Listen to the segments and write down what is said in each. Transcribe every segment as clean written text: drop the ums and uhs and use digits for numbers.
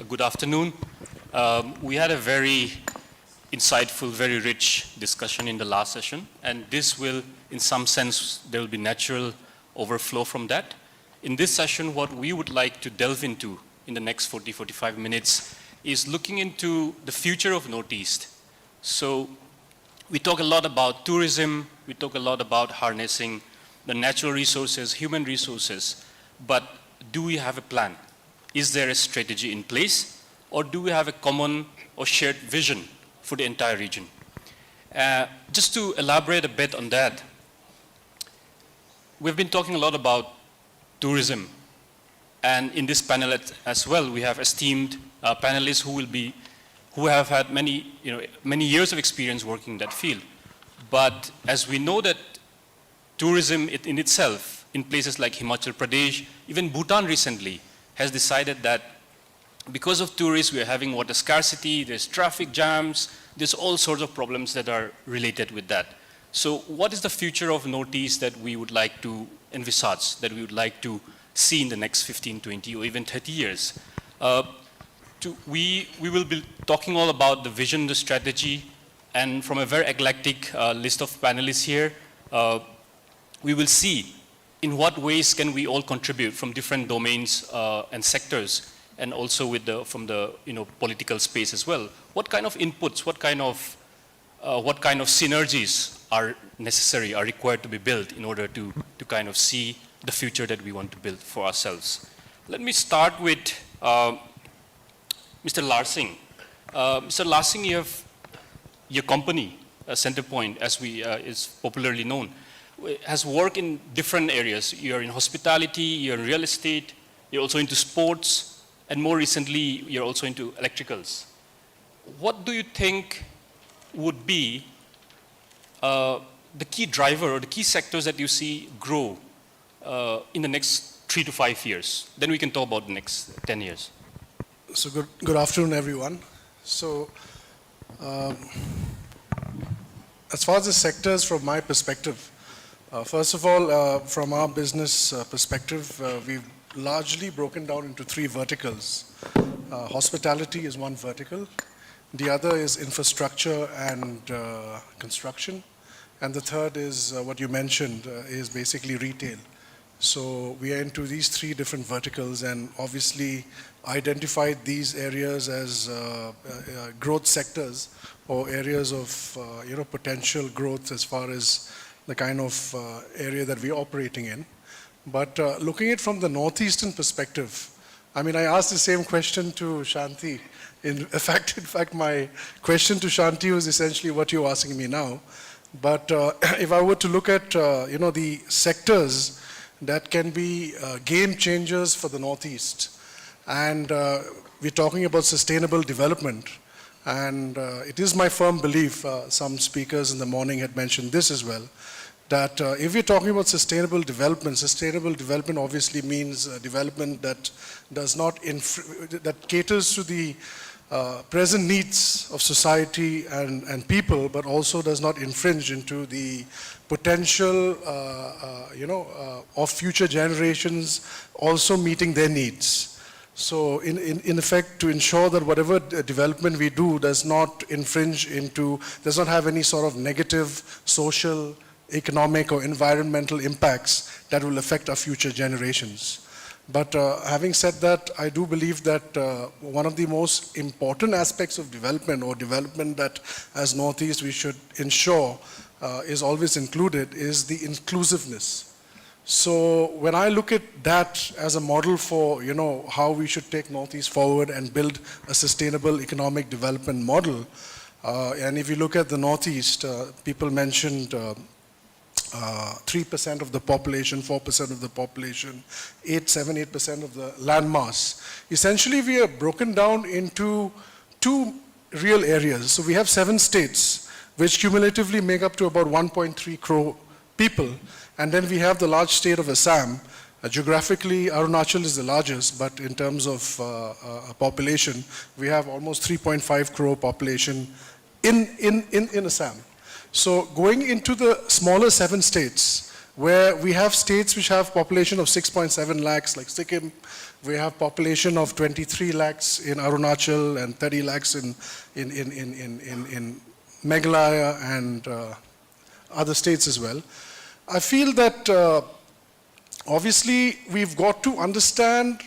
Good afternoon. We had a very insightful, very rich discussion in the last session, and this will, in some sense, there will be natural overflow from that. In this session, what we would like to delve into in the next 40-45 minutes is looking into the future of Northeast. So we talk a lot about tourism, we talk a lot about harnessing the natural resources, human resources, but do we have a plan? Is there a strategy in place, or do we have a common or shared vision for the entire region? Just to elaborate a bit on that, we've been talking a lot about tourism, and in this panel as well, we have esteemed panelists who have had many years of experience working in that field. But as we know that tourism in itself, in places like Himachal Pradesh, even Bhutan recently, has decided that because of tourists, we are having water scarcity, there's traffic jams, there's all sorts of problems that are related with that. So what is the future of Northeast that we would like to envisage, that we would like to see in the next 15, 20, or even 30 years? We will be talking all about the vision, the strategy, and from a very eclectic list of panelists here, we will see in what ways can we all contribute from different domains and sectors, and also from the political space as well. What kind of inputs, what kind of synergies are necessary, are required to be built in order to kind of see the future that we want to build for ourselves? Let me start with Mr. Larsing. Mr. Larsing, you have your company, Centerpoint, as is popularly known, has worked in different areas. You're in hospitality, you're in real estate, you're also into sports, and more recently, you're also into electricals. What do you think would be the key driver or the key sectors that you see grow in the next 3 to 5 years? Then we can talk about the next 10 years. So good afternoon, everyone. So as far as the sectors from my perspective, first of all, from our business perspective, we've largely broken down into 3 verticals. Hospitality is one vertical. The other is infrastructure and construction. And the third is what you mentioned, is basically retail. So we are into these 3 different verticals, and obviously identified these areas as growth sectors or areas of potential growth as far as the kind of area that we're operating in. But looking at it from the northeastern perspective, I mean, I asked the same question to Shanti. In fact, my question to Shanti was essentially what you're asking me now. But if I were to look at the sectors that can be game changers for the Northeast, and we're talking about sustainable development, and it is my firm belief, some speakers in the morning had mentioned this as well, that if we're talking about sustainable development obviously means development that does not that caters to the present needs of society and people, but also does not infringe into the potential of future generations also meeting their needs. So in effect, to ensure that whatever development we do does not infringe into, does not have any sort of negative social, economic or environmental impacts that will affect our future generations. But having said that, I do believe that one of the most important aspects of development, or development that as Northeast we should ensure is always included, is the inclusiveness. So when I look at that as a model for how we should take Northeast forward and build a sustainable economic development model, and if you look at the Northeast, people mentioned 3% of the population, 4% of the population, 7-8% of the land mass. Essentially, we are broken down into 2 real areas. So we have 7 states, which cumulatively make up to about 1.3 crore people. And then we have the large state of Assam. Geographically, Arunachal is the largest, but in terms of population, we have almost 3.5 crore population in Assam. So going into the smaller 7 states, where we have states which have population of 6.7 lakhs like Sikkim, we have population of 23 lakhs in Arunachal and 30 lakhs in Meghalaya and other states as well. I feel that obviously we've got to understand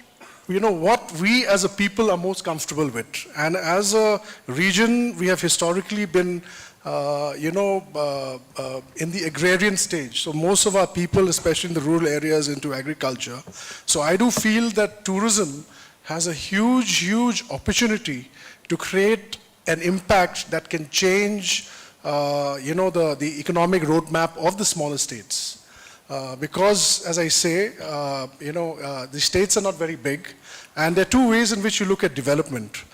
what we as a people are most comfortable with. And as a region, we have historically been in the agrarian stage. So most of our people, especially in the rural areas, into agriculture. So I do feel that tourism has a huge, huge opportunity to create an impact that can change, the economic roadmap of the smaller states. Because, as I say, the states are not very big, and there are two ways in which you look at development.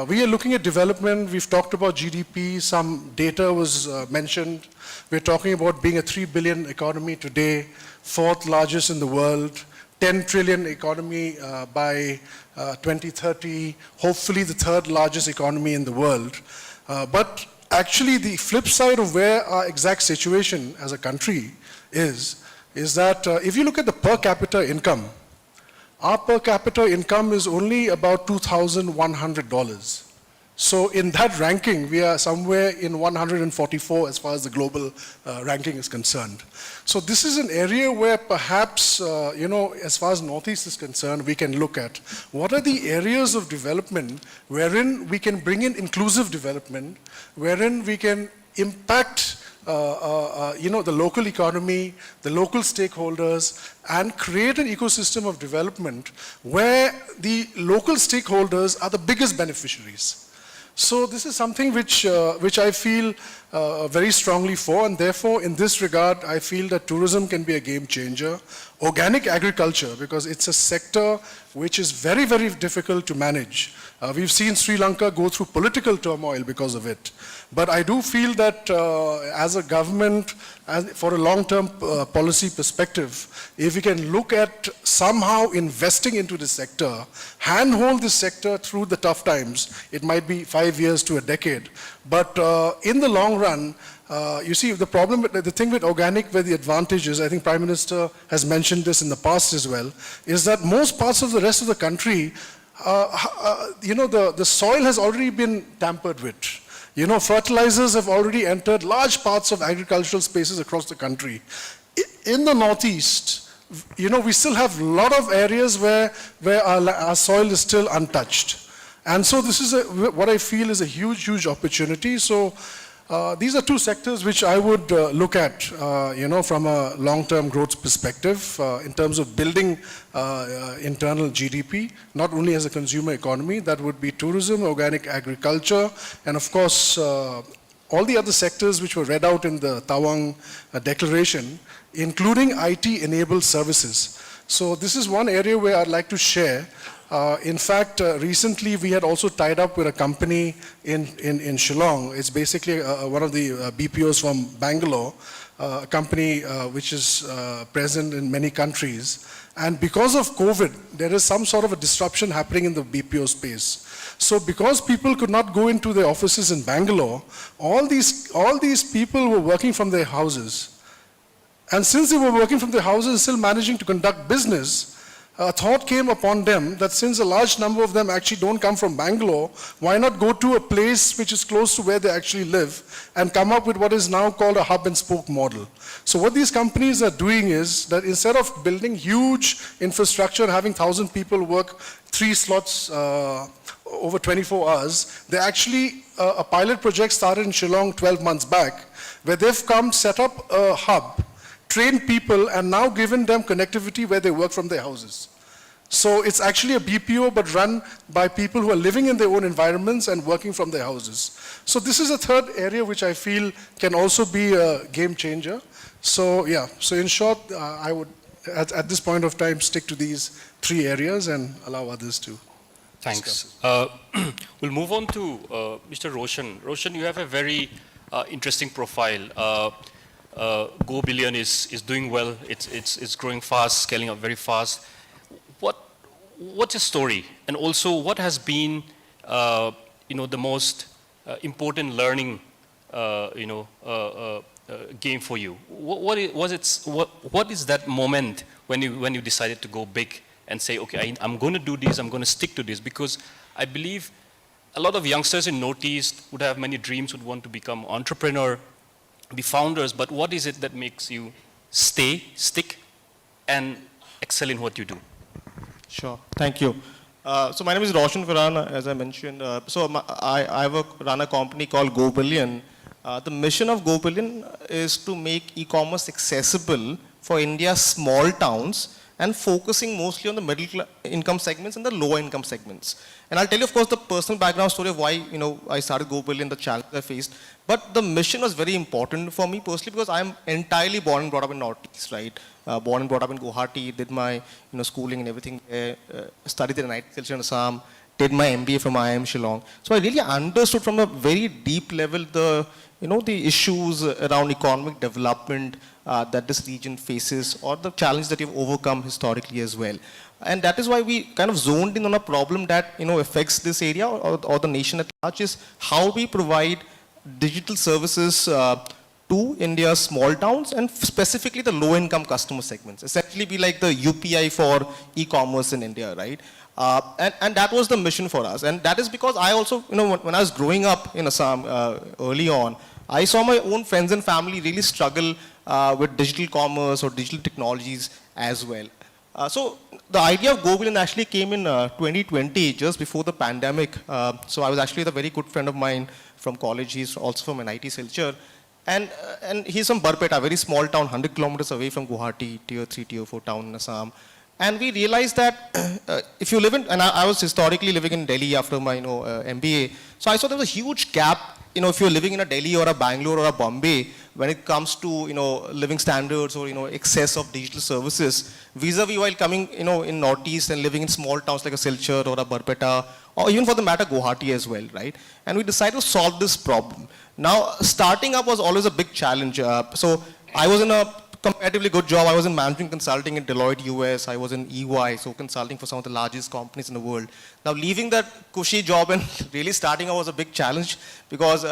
We are looking at development, we've talked about GDP, some data was mentioned. We're talking about being a 3 billion economy today, fourth largest in the world, 10 trillion economy by 2030, hopefully the third largest economy in the world. But actually the flip side of where our exact situation as a country is that if you look at the per capita income, our per capita income is only about $2,100. So in that ranking, we are somewhere in 144 as far as the global ranking is concerned. So this is an area where perhaps, as far as Northeast is concerned, we can look at what are the areas of development wherein we can bring in inclusive development, wherein we can impact the local economy, the local stakeholders, and create an ecosystem of development where the local stakeholders are the biggest beneficiaries. So this is something which I feel very strongly for, and therefore in this regard I feel that tourism can be a game changer. Organic agriculture, because it's a sector which is very, very difficult to manage. We've seen Sri Lanka go through political turmoil because of it. But I do feel that as a government, for a long-term policy perspective, if we can look at somehow investing into the sector, handhold this sector through the tough times, it might be 5 years to a decade. But in the long run, you see, the thing with organic, where the advantage is, I think Prime Minister has mentioned this in the past as well, is that most parts of the rest of the country, the soil has already been tampered with. Fertilizers have already entered large parts of agricultural spaces across the country. In the Northeast, we still have a lot of areas where our soil is still untouched. And so this is what I feel is a huge, huge opportunity. So these are two sectors which I would look at, from a long-term growth perspective in terms of building internal GDP, not only as a consumer economy. That would be tourism, organic agriculture, and of course, all the other sectors which were read out in the Tawang declaration, including IT-enabled services. So this is one area where I'd like to share. In fact, recently we had also tied up with a company in Shillong. It's basically one of the BPOs from Bangalore, a company which is present in many countries. And because of COVID, there is some sort of a disruption happening in the BPO space. So because people could not go into their offices in Bangalore, all these people were working from their houses. And since they were working from their houses and still managing to conduct business, a thought came upon them that since a large number of them actually don't come from Bangalore, why not go to a place which is close to where they actually live and come up with what is now called a hub and spoke model. So what these companies are doing is that instead of building huge infrastructure and having 1,000 people work 3 slots over 24 hours, they actually, a pilot project started in Shillong 12 months back, where they've come set up a hub, trained people, and now given them connectivity where they work from their houses. So it's actually a BPO, but run by people who are living in their own environments and working from their houses. So this is a third area which I feel can also be a game changer. So yeah, so in short, I would, at this point of time, stick to these 3 areas and allow others to Thanks. We'll move on to Mr. Roshan. Roshan, you have a very interesting profile. Gobilion is doing well. It's growing fast, scaling up very fast. What's your story? And also, what has been the most important learning game for you. What is that moment when you decided to go big and say, okay, I'm going to do this, I'm going to stick to this? Because I believe a lot of youngsters in Northeast would have many dreams, would want to become entrepreneur, be founders, but what is it that makes you stick, and excel in what you do? Sure, thank you. So my name is Roshan, Farhan, as I mentioned. I run a company called Gobilion. The mission of Gobilion is to make e-commerce accessible for India's small towns and focusing mostly on the middle income segments and the lower income segments. And I'll tell you, of course, the personal background story of why I started Gobilion, the challenge I faced. But the mission was very important for me personally because I'm entirely born and brought up in Northeast, right? Born and brought up in Guwahati, did my schooling and everything there, studied in IT culture in Assam, did my MBA from IIM Shillong. So I really understood from a very deep level the issues around economic development that this region faces or the challenge that you've overcome historically as well. And that is why we kind of zoned in on a problem that affects this area or the nation at large is how we provide digital services to India's small towns and specifically the low-income customer segments. Essentially be like the UPI for e-commerce in India, right? And that was the mission for us. And that is because I also, when I was growing up in Assam early on, I saw my own friends and family really struggle with digital commerce or digital technologies as well. So the idea of Gobilion actually came in 2020, just before the pandemic. So I was actually with a very good friend of mine from college. He's also from an IT culture. And he's from Barpeta, a very small town, 100 kilometers away from Guwahati, tier 3, tier 4 town in Assam. And we realized that if you live in, and I was historically living in Delhi after my MBA, so I saw there was a huge gap, if you're living in a Delhi or a Bangalore or a Bombay, when it comes to living standards or excess of digital services, vis-a-vis while coming in Northeast and living in small towns like a Silchar or a Barpeta, or even for the matter Guwahati as well, right? And we decided to solve this problem. Now, starting up was always a big challenge. So I was in a comparatively good job. I was in management consulting in Deloitte US. I was in EY, so consulting for some of the largest companies in the world. Now, leaving that cushy job and really starting out was a big challenge because,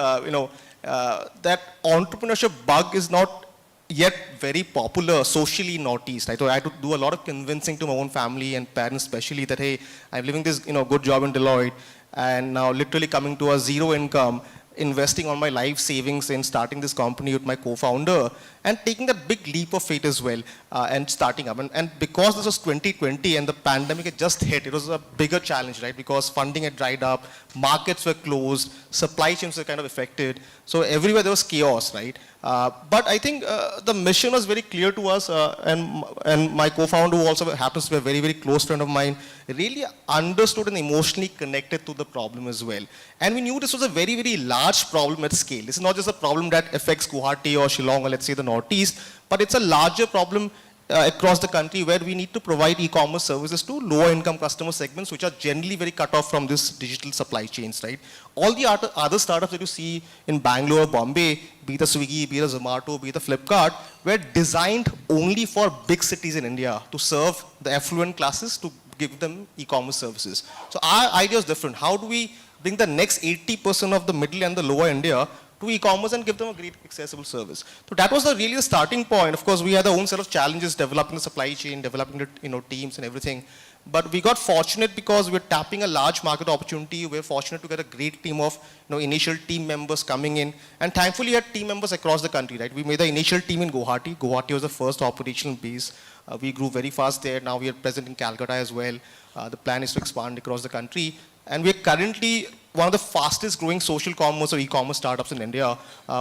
that entrepreneurship bug is not yet very popular socially in Northeast. Right? So I had to do a lot of convincing to my own family and parents especially that, hey, I'm living this good job in Deloitte and now literally coming to a zero income, investing on my life savings in starting this company with my co-founder and taking that big leap of faith as well and starting up. And because this was 2020 and the pandemic had just hit, it was a bigger challenge, right? Because funding had dried up, markets were closed, supply chains were kind of affected. So everywhere there was chaos, right? But I think the mission was very clear to us and my co-founder, who also happens to be a very, very close friend of mine, really understood and emotionally connected to the problem as well. And we knew this was a very, very large problem at scale. This is not just a problem that affects Guwahati or Shillong or let's say the Northeast, but it's a larger problem across the country where we need to provide e-commerce services to lower income customer segments which are generally very cut off from this digital supply chains, right? All the other startups that you see in Bangalore or Bombay, be the Swiggy, be the Zomato, be the Flipkart, were designed only for big cities in India to serve the affluent classes to give them e-commerce services. So our idea is different. How do we bring the next 80% of the middle and the lower India to e-commerce and give them a great accessible service? So that was really the starting point. Of course, we had our own set of challenges developing the supply chain, developing the teams and everything. But we got fortunate because we're tapping a large market opportunity. We're fortunate to get a great team of initial team members coming in. And thankfully, we had team members across the country, right? We made the initial team in Guwahati. Guwahati was the first operational base. We grew very fast there. Now we are present in Calcutta as well. The plan is to expand across the country. And we're currently one of the fastest growing social commerce or e-commerce startups in India.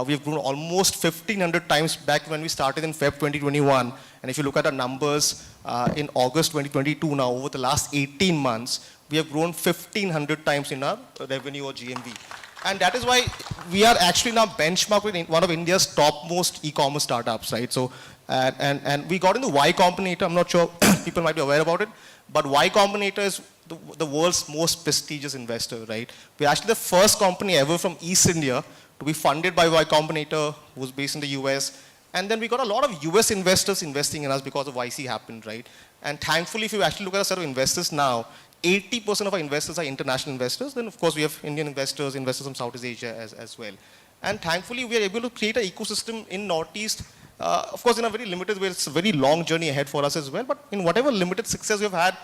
We've grown almost 1,500 times back when we started in Feb 2021. And if you look at our numbers in August 2022 now, over the last 18 months, we have grown 1,500 times in our revenue or GMV. And that is why we are actually now benchmarked with one of India's topmost e-commerce startups, right? So, and we got into Y Combinator. I'm not sure people might be aware about it, but Y Combinator is the world's most prestigious investor, right? We're actually the first company ever from East India to be funded by Y Combinator, who's based in the US. And then we got a lot of US investors investing in us because of YC happened, right? And thankfully, if you actually look at a set of investors now, 80% of our investors are international investors. Then, of course, we have Indian investors, investors from Southeast Asia as well. And thankfully, we are able to create an ecosystem in Northeast. Of course, in a very limited way, it's a very long journey ahead for us as well. But in whatever limited success we've had,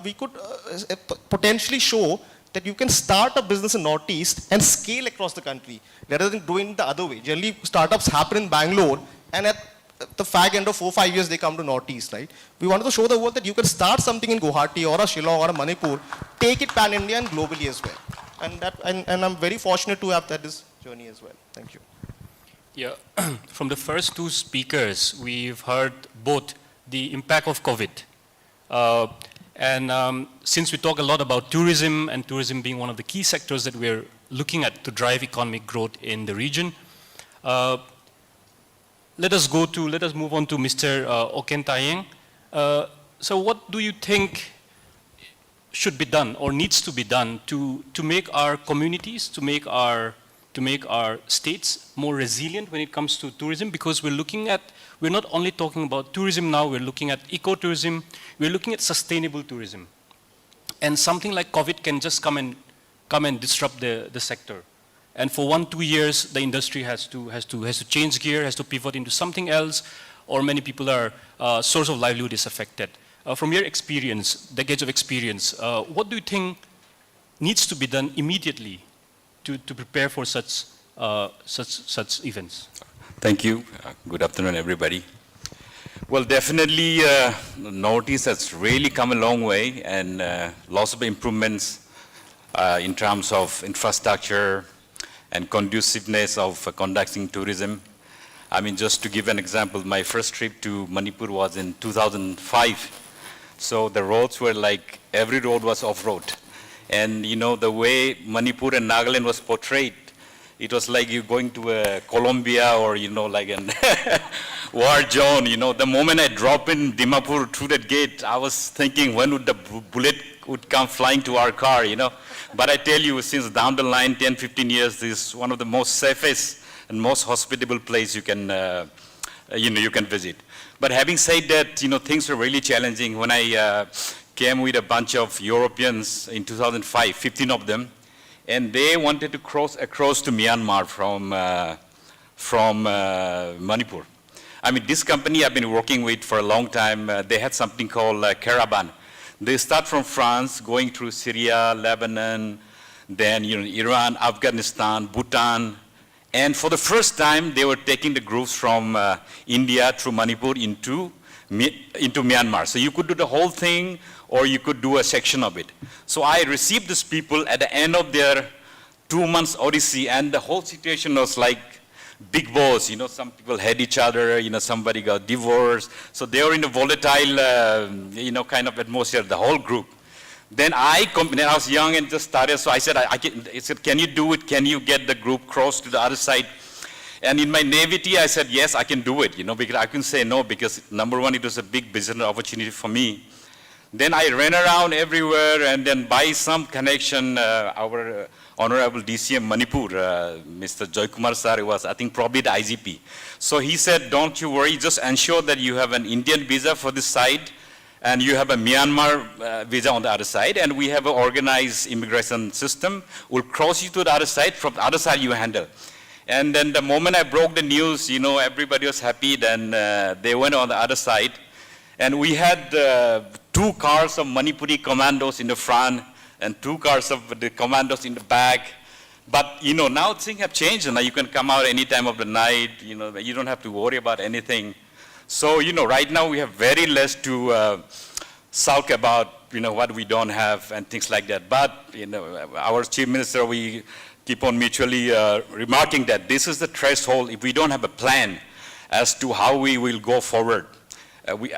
we could potentially show that you can start a business in Northeast and scale across the country, rather than doing the other way. Generally, startups happen in Bangalore, and at the fag end of 4-5 years, they come to Northeast, right? We wanted to show the world that you can start something in Guwahati or a Shillong or a Manipur, take it pan-India and globally as well. And I'm very fortunate to have that this journey as well. Thank you. Yeah, from the first two speakers, we've heard both the impact of COVID. Since we talk a lot about tourism, and tourism being one of the key sectors that we're looking at to drive economic growth in the region, let us move on to Mr. Oken Tayen. So what do you think should be done or needs to be done to make our communities, to make our states more resilient when it comes to tourism? Because we're not only talking about tourism now, we're looking at ecotourism, we're looking at sustainable tourism. And something like COVID can just come and disrupt the sector. And for 1-2 years, the industry has to change gear, has to pivot into something else, or many people source of livelihood is affected. From your experience, decades of experience, what do you think needs to be done immediately to prepare for such events? Thank you. Good afternoon, everybody. Well, definitely, Northeast has really come a long way, and lots of improvements in terms of infrastructure and conduciveness of conducting tourism. I mean, just to give an example, my first trip to Manipur was in 2005. So the roads were like, every road was off-road. And you know, the way Manipur and Nagaland was portrayed, it was like you going to Colombia or, you know, like a war zone. You know, the moment I drop in Dimapur through that gate, I was thinking, when would the bullet would come flying to our car, you know? But I tell you, since down the line, 10-15 years, this is one of the most safest and most hospitable place you can, you can visit. But having said that, you know, things are really challenging. When I came with a bunch of Europeans in 2005, 15 of them, and they wanted to cross across to Myanmar from Manipur. I mean, this company I've been working with for a long time, they had something called Caravan. They start from France, going through Syria, Lebanon, then, you know, Iran, Afghanistan, Bhutan. And for the first time, they were taking the groups from India through Manipur into Myanmar. So you could do the whole thing, or you could do a section of it. So I received these people at the end of their 2 months odyssey, and the whole situation was like big wars. You know, some people had each other, you know, somebody got divorced. So they were in a volatile, you know, kind of atmosphere, the whole group. Then I was young and just started, so I said, I said, can you do it? Can you get the group cross to the other side? And in my naivety, I said, yes, I can do it, you know, because I couldn't say no, because number one, it was a big business opportunity for me. Then I ran around everywhere, and then by some connection, our Honorable DCM Manipur, Mr. Joy Kumar sir, was, I think, probably the IGP. So he said, don't you worry, just ensure that you have an Indian visa for this side, and you have a Myanmar visa on the other side, and we have an organized immigration system. We'll cross you to the other side, from the other side you handle. And then the moment I broke the news, you know, everybody was happy, then they went on the other side. And we had 2 cars of Manipuri commandos in the front, and 2 cars of the commandos in the back. But, you know, now things have changed, and now you can come out any time of the night, you know, you don't have to worry about anything. So, you know, right now we have very less to sulk about, you know, what we don't have and things like that. But, you know, our Chief Minister, we keep on mutually remarking that this is the threshold. If we don't have a plan as to how we will go forward,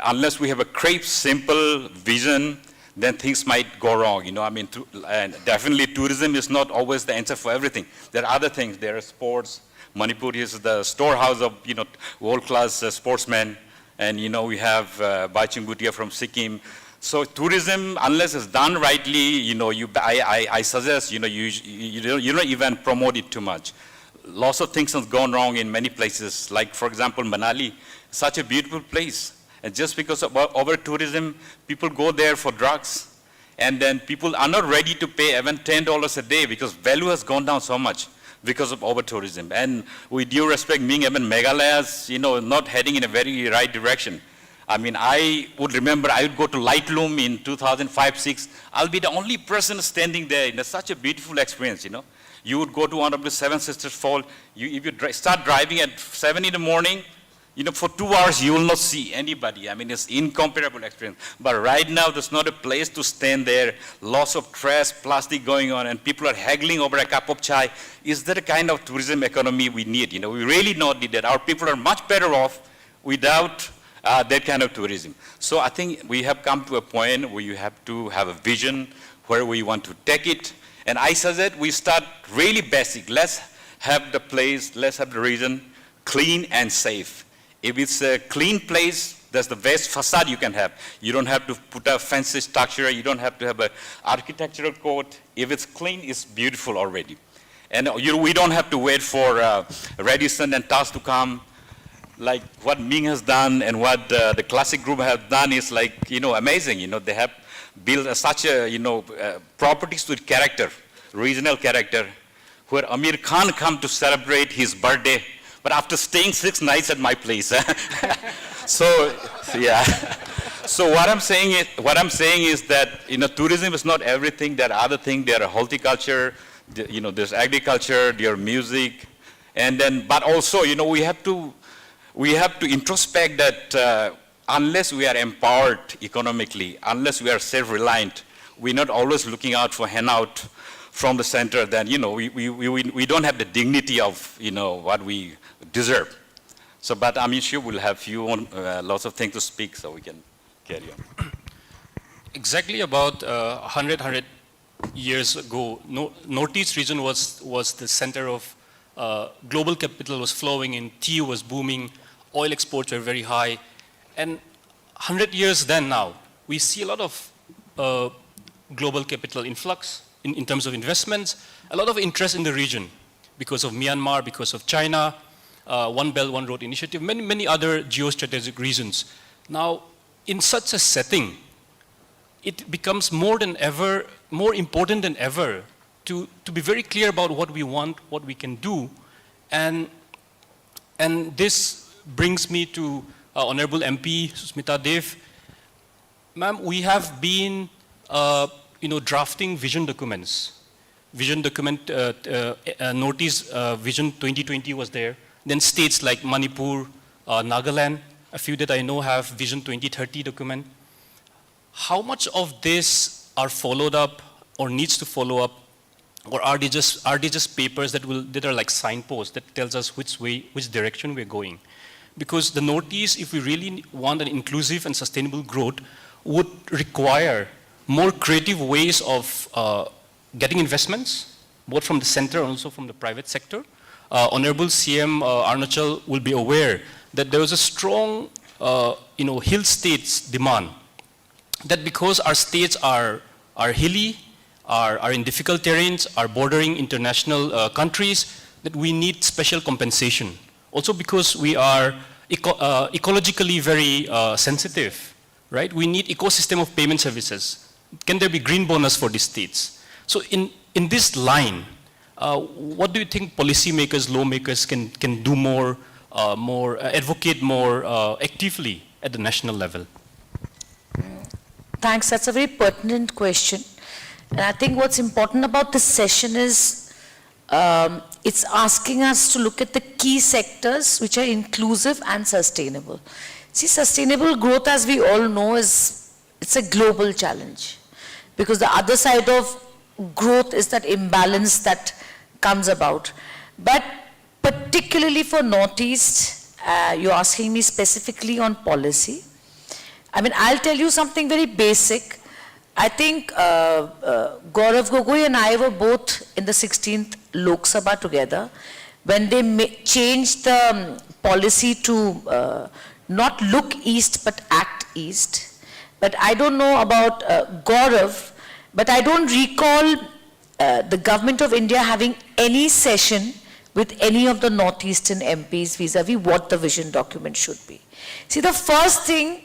unless we have a crisp, simple vision, then things might go wrong, you know. I mean, and definitely tourism is not always the answer for everything. There are other things. There are sports. Manipur is the storehouse of, you know, world-class sportsmen. And, you know, we have Baichung Bhutia from Sikkim. So tourism, unless it's done rightly, you know, I suggest, you know, you don't even promote it too much. Lots of things have gone wrong in many places. Like, for example, Manali, such a beautiful place. And just because of over-tourism, people go there for drugs. And then people are not ready to pay even $10 a day because value has gone down so much. because of over-tourism. And with due respect, Ming, even Meghalaya's, not heading in a very right direction. I mean, I would remember I would go to Lightroom in 2005-06. I'll be the only person standing there in such a beautiful experience, You would go to one of the Seven Sisters Fall. If you start driving at 7 in the morning, for 2 hours, you will not see anybody. I mean, it's incomparable experience. But right now, there's not a place to stand there. Lots of trash, plastic going on, and people are haggling over a cup of chai. Is that a kind of tourism economy we need? We really not need that. Our people are much better off without that kind of tourism. So I think we have come to a point where you have to have a vision where we want to take it. And I suggest we start really basic. Let's have the place, let's have the region clean and safe. If it's a clean place, that's the best facade you can have. You don't have to put a fancy structure. You don't have to have an architectural code. If it's clean, it's beautiful already. And we don't have to wait for Radisson and TAS to come. Like what Ming has done and what the classic group has done is like, amazing. They have built such a, properties with character, regional character, where Amir Khan come to celebrate his birthday, but after staying 6 nights at my place. So, yeah. So what I'm saying is that, tourism is not everything. There are other things. There are horticulture, there's agriculture, there's music, and then, but also, we have to introspect that unless we are empowered economically, unless we are self-reliant, we're not always looking out for handout from the center, then, we don't have the dignity of, what we deserve. So, but I'm sure we'll have lots of things to speak, so we can carry on. Exactly about 100 years ago, Northeast region was the center of global capital was flowing in, tea was booming, oil exports were very high. And 100 years then now, we see a lot of global capital influx in terms of investments, a lot of interest in the region because of Myanmar, because of China, One Belt, One Road initiative, many other geostrategic reasons. Now, in such a setting, it becomes more important than ever to be very clear about what we want, what we can do. And this brings me to Honorable MP Sushmita Dev. Ma'am, we have been drafting vision documents. Vision document, Northeast Vision 2020 was there. Then states like Manipur, Nagaland, a few that I know have Vision 2030 document. How much of this are followed up or needs to follow up, or are they just papers that are like signposts that tells us which direction we're going? Because the Northeast, if we really want an inclusive and sustainable growth, would require more creative ways of getting investments, both from the center and also from the private sector. Honorable CM Arunachal will be aware that there was a strong, hill states demand. That because our states are hilly, are in difficult terrains, are bordering international countries, that we need special compensation. Also because we are ecologically very sensitive, right? We need ecosystem of payment services. Can there be green bonus for these states? So in this line, what do you think policymakers, lawmakers can do more, advocate more actively at the national level? Thanks, that's a very pertinent question. And I think what's important about this session is it's asking us to look at the key sectors which are inclusive and sustainable. See, sustainable growth, as we all know, it's a global challenge. Because the other side of growth is that imbalance that comes about. But particularly for Northeast, you're asking me specifically on policy. I mean, I'll tell you something very basic. I think Gaurav Gogoi and I were both in the 16th Lok Sabha together when they changed the policy to not look east but act east. But I don't know about Gaurav, but I don't recall the government of India having any session with any of the Northeastern MPs vis-a-vis what the vision document should be. See, the first thing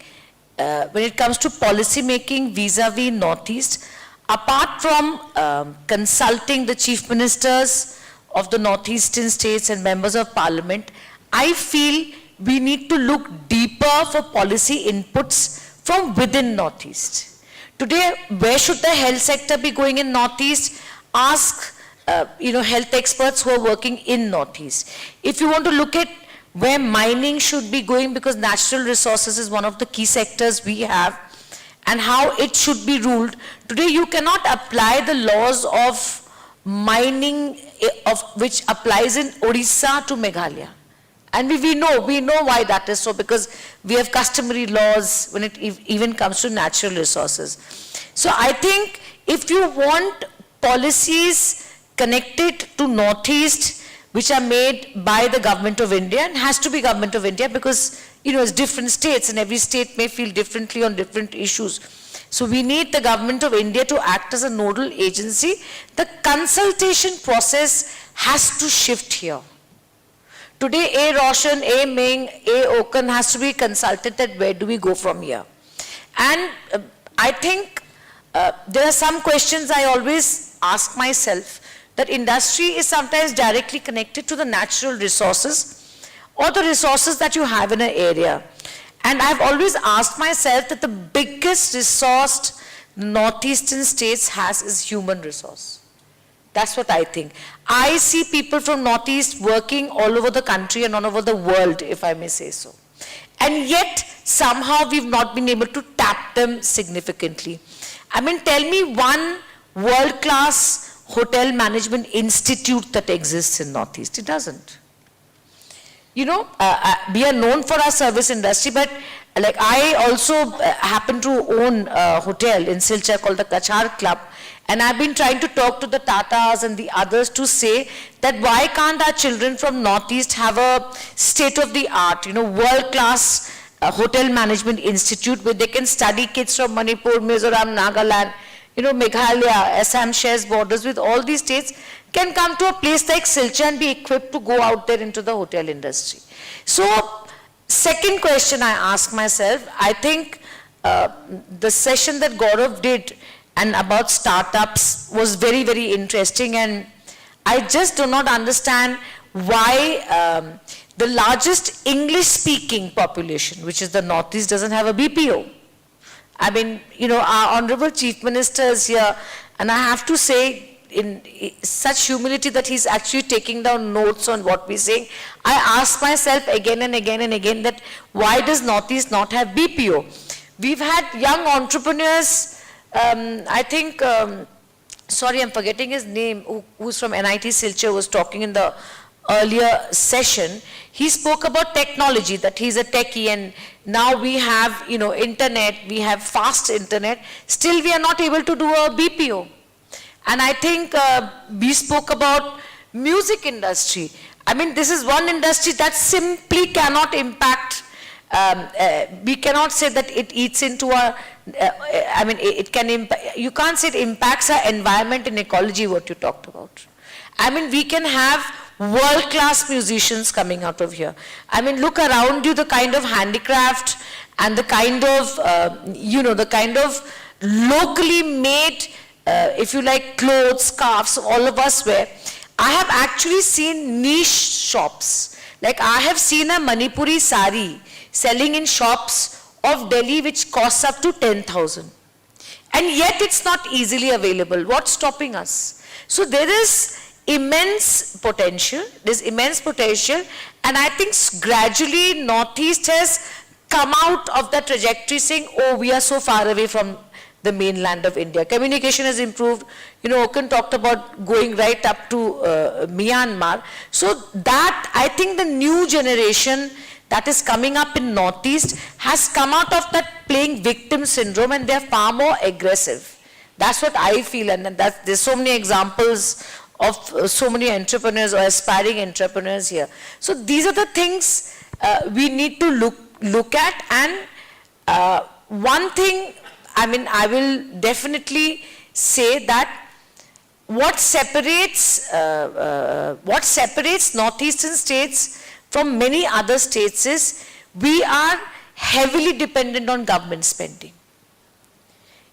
when it comes to policy making vis-a-vis Northeast, apart from consulting the chief ministers of the northeastern states and members of parliament, I feel we need to look deeper for policy inputs from within Northeast. Today, where should the health sector be going in Northeast? Ask health experts who are working in Northeast. If you want to look at where mining should be going, because natural resources is one of the key sectors we have, and how it should be ruled. Today you cannot apply the laws of mining of which applies in Odisha to Meghalaya. And we know why that is so, because we have customary laws when it even comes to natural resources. So I think if you want policies connected to Northeast, which are made by the government of India, and has to be government of India because, it's different states and every state may feel differently on different issues. So we need the government of India to act as a nodal agency. The consultation process has to shift here. Today, A. Roshan, A. Ming, A. Oken has to be consulted that where do we go from here. And I think there are some questions I always ask myself, that industry is sometimes directly connected to the natural resources or the resources that you have in an area. And I've always asked myself that the biggest resource northeastern states has is human resource. That's what I think. I see people from Northeast working all over the country and all over the world, if I may say so. And yet, somehow we've not been able to tap them significantly. I mean, tell me one world-class hotel management institute that exists in Northeast. It doesn't. We are known for our service industry, but like I also happen to own a hotel in Silchar called the Kachar Club, and I've been trying to talk to the Tatas and the others to say that why can't our children from Northeast have a state-of-the-art, world-class hotel management institute where they can study kids from Manipur, Mizoram, Nagaland, Meghalaya, Assam shares borders with all these states, can come to a place like Silchar and be equipped to go out there into the hotel industry. So, second question I ask myself, I think the session that Gaurav did and about startups was very, very interesting, and I just do not understand why the largest English-speaking population, which is the Northeast, doesn't have a BPO. I mean, our Honorable Chief Minister is here, and I have to say, in such humility that he's actually taking down notes on what we're saying. I ask myself again and again and again that why does Northeast not have BPO? We've had young entrepreneurs, I think, sorry, I'm forgetting his name, who's from NIT Silchar, was talking in the earlier session. He spoke about technology, that he's a techie, and now we have, internet, we have fast internet. Still, we are not able to do a BPO. And I think we spoke about music industry. I mean, this is one industry that simply cannot impact, we cannot say that it eats into our, it can you can't say it impacts our environment and ecology, what you talked about. I mean, we can have world-class musicians coming out of here. I mean, look around you, the kind of handicraft and the kind of, the kind of locally made, if you like, clothes, scarves, all of us wear. I have actually seen niche shops. Like I have seen a Manipuri sari selling in shops of Delhi which costs up to 10,000. And yet it's not easily available. What's stopping us? So there is immense potential. There's immense potential. And I think gradually Northeast has come out of the trajectory saying, oh, we are so far away from the mainland of India. Communication has improved. Oken talked about going right up to Myanmar. So that, I think the new generation that is coming up in Northeast has come out of that playing victim syndrome, and they're far more aggressive. That's what I feel, and there's so many examples of so many entrepreneurs or aspiring entrepreneurs here. So these are the things we need to look at, and one thing, I will definitely say that what separates northeastern states from many other states is we are heavily dependent on government spending.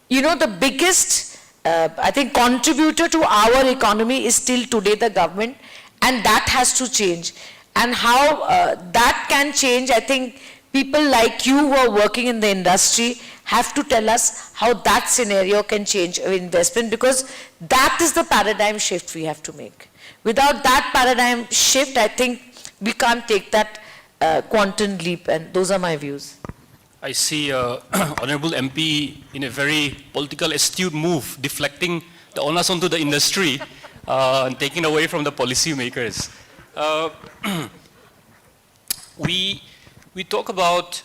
The biggest, I think, contributor to our economy is still today the government, And that has to change. And how that can change, I think people like you who are working in the industry have to tell us how that scenario can change investment, because that is the paradigm shift we have to make. Without that paradigm shift, I think we can't take that quantum leap, and those are my views. I see Honorable MP in a very political astute move, deflecting the onus onto the industry and taking away from the policymakers. We talk about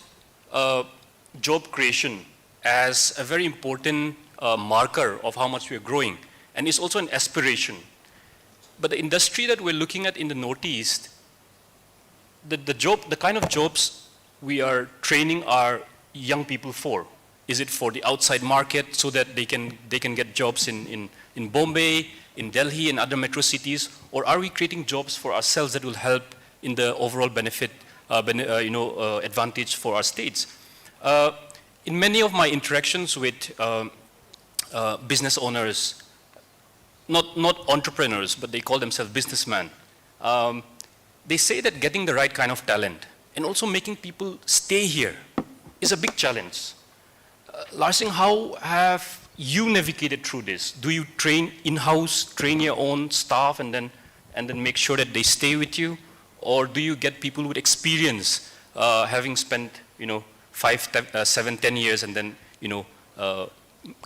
job creation as a very important marker of how much we are growing, and it's also an aspiration. But the industry that we're looking at in the Northeast, the kind of jobs we are training our young people for. Is it for the outside market so that they can get jobs in Bombay, in Delhi, and other metro cities, or are we creating jobs for ourselves that will help in the overall benefit, advantage for our states? In many of my interactions with business owners, not entrepreneurs, but they call themselves businessmen, they say that getting the right kind of talent and also making people stay here is a big challenge. Larsing, how have you navigated through this? Do you train in-house, train your own staff, and then make sure that they stay with you? Or do you get people with experience, having spent 5, 7, 10 years, and then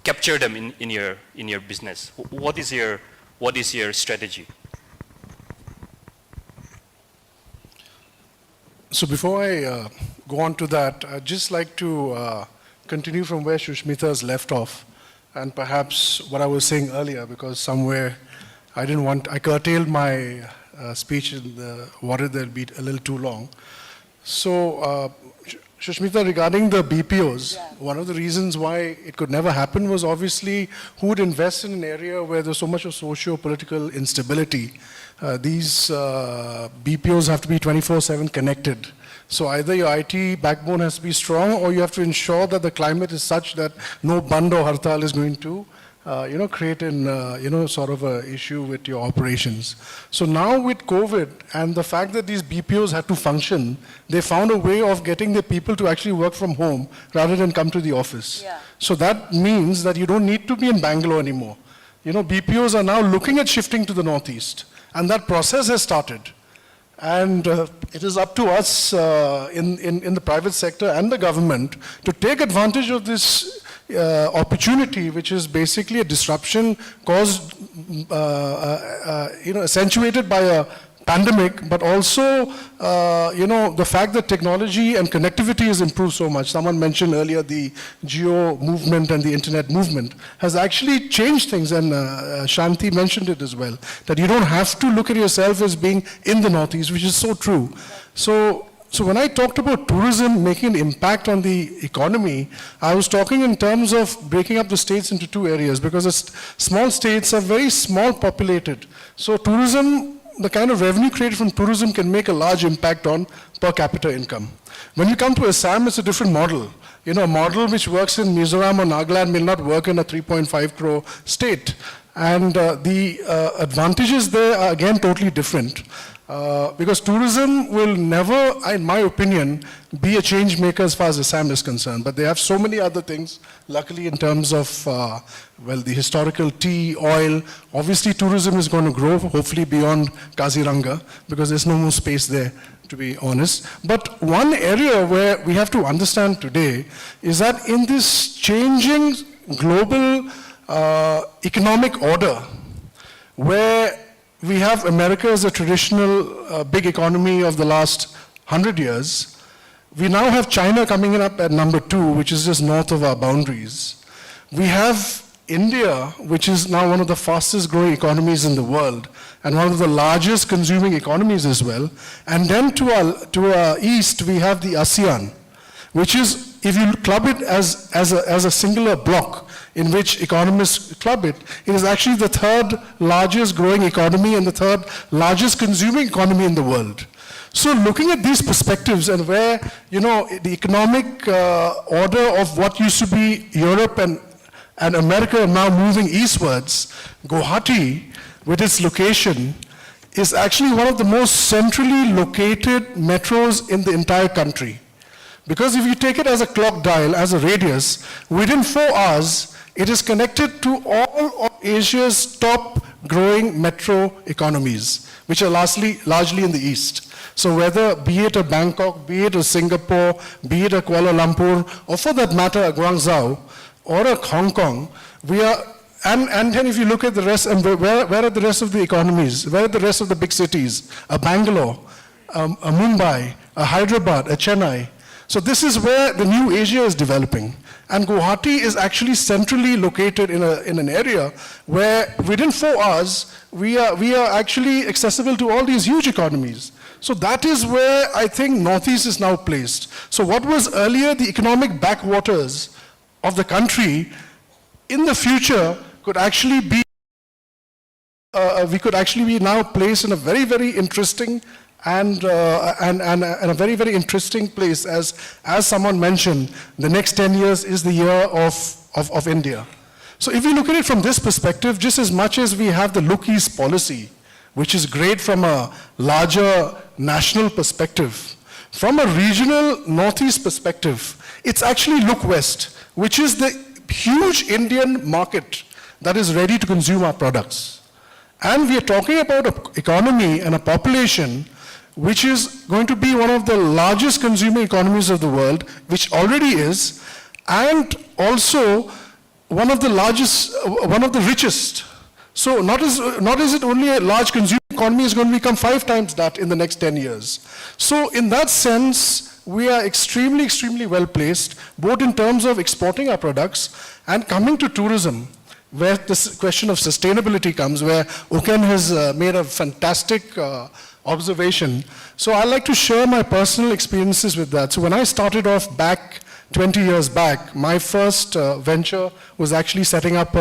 capture them in your business? What is your strategy? So before I go on to that, I'd just like to continue from where Sushmita has left off, and perhaps what I was saying earlier, because somewhere I curtailed my speech and worried that it'd be a little too long. So Sushmita, regarding the BPOs, one of the reasons why it could never happen was obviously who would invest in an area where there's so much of socio-political instability. These BPOs have to be 24/7 connected. So either your IT backbone has to be strong, or you have to ensure that the climate is such that no band or hartal is going to create an, sort of a issue with your operations. So now with COVID and the fact that these BPOs had to function, they found a way of getting the people to actually work from home rather than come to the office. Yeah. So that means that you don't need to be in Bangalore anymore. BPOs are now looking at shifting to the Northeast, and that process has started. And it is up to us in the private sector and the government to take advantage of this opportunity, which is basically a disruption caused, accentuated by a pandemic, but also, the fact that technology and connectivity has improved so much. Someone mentioned earlier the geo movement and the internet movement has actually changed things, and Shanti mentioned it as well, that you don't have to look at yourself as being in the Northeast, which is so true. So when I talked about tourism making an impact on the economy, I was talking in terms of breaking up the states into two areas, because the small states are very small populated. So tourism, the kind of revenue created from tourism can make a large impact on per capita income. When you come to Assam, it's a different model. A model which works in Mizoram or Nagaland may not work in a 3.5 crore state. And the advantages there are again totally different. Because tourism will never, in my opinion, be a change maker as far as Assam is concerned. But they have so many other things, luckily in terms of, the historical tea, oil. Obviously tourism is going to grow, hopefully beyond Kaziranga, because there's no more space there, to be honest. But one area where we have to understand today is that in this changing global economic order, where we have America as a traditional big economy of the last 100 years. We now have China coming up at number 2, which is just north of our boundaries. We have India, which is now one of the fastest growing economies in the world, and one of the largest consuming economies as well. And then to our east, we have the ASEAN, which is, if you club it as a singular block, in which economists club it, it is actually the third largest growing economy and the third largest consuming economy in the world. So looking at these perspectives and where, the economic order of what used to be Europe and America are now moving eastwards, Guwahati, with its location, is actually one of the most centrally located metros in the entire country. Because if you take it as a clock dial, as a radius, within 4 hours, it is connected to all of Asia's top growing metro economies, which are largely in the east. So whether, be it a Bangkok, be it a Singapore, be it a Kuala Lumpur, or for that matter, a Guangzhou, or a Hong Kong, we are, and then if you look at the rest, and where are the rest of the economies? Where are the rest of the big cities? A Bangalore, a Mumbai, a Hyderabad, a Chennai. So this is where the new Asia is developing. And Guwahati is actually centrally located in an area where within 4 hours, we are actually accessible to all these huge economies. So that is where I think Northeast is now placed. So what was earlier the economic backwaters of the country, in the future could actually be, we could actually be now placed in a very, very interesting and a very, very interesting place. As someone mentioned, the next 10 years is the year of India. So if we look at it from this perspective, just as much as we have the Look East policy, which is great from a larger national perspective, from a regional Northeast perspective, it's actually Look West, which is the huge Indian market that is ready to consume our products. And we are talking about an economy and a population which is going to be one of the largest consumer economies of the world, which already is, and also one of the largest, one of the richest. So not is it only a large consumer economy, is going to become 5 times that in the next 10 years. So in that sense, we are extremely, extremely well placed, both in terms of exporting our products and coming to tourism, where this question of sustainability comes, where Oken has made a fantastic observation. So I'd like to share my personal experiences with that. So when I started off back 20 years back, my first venture was actually setting up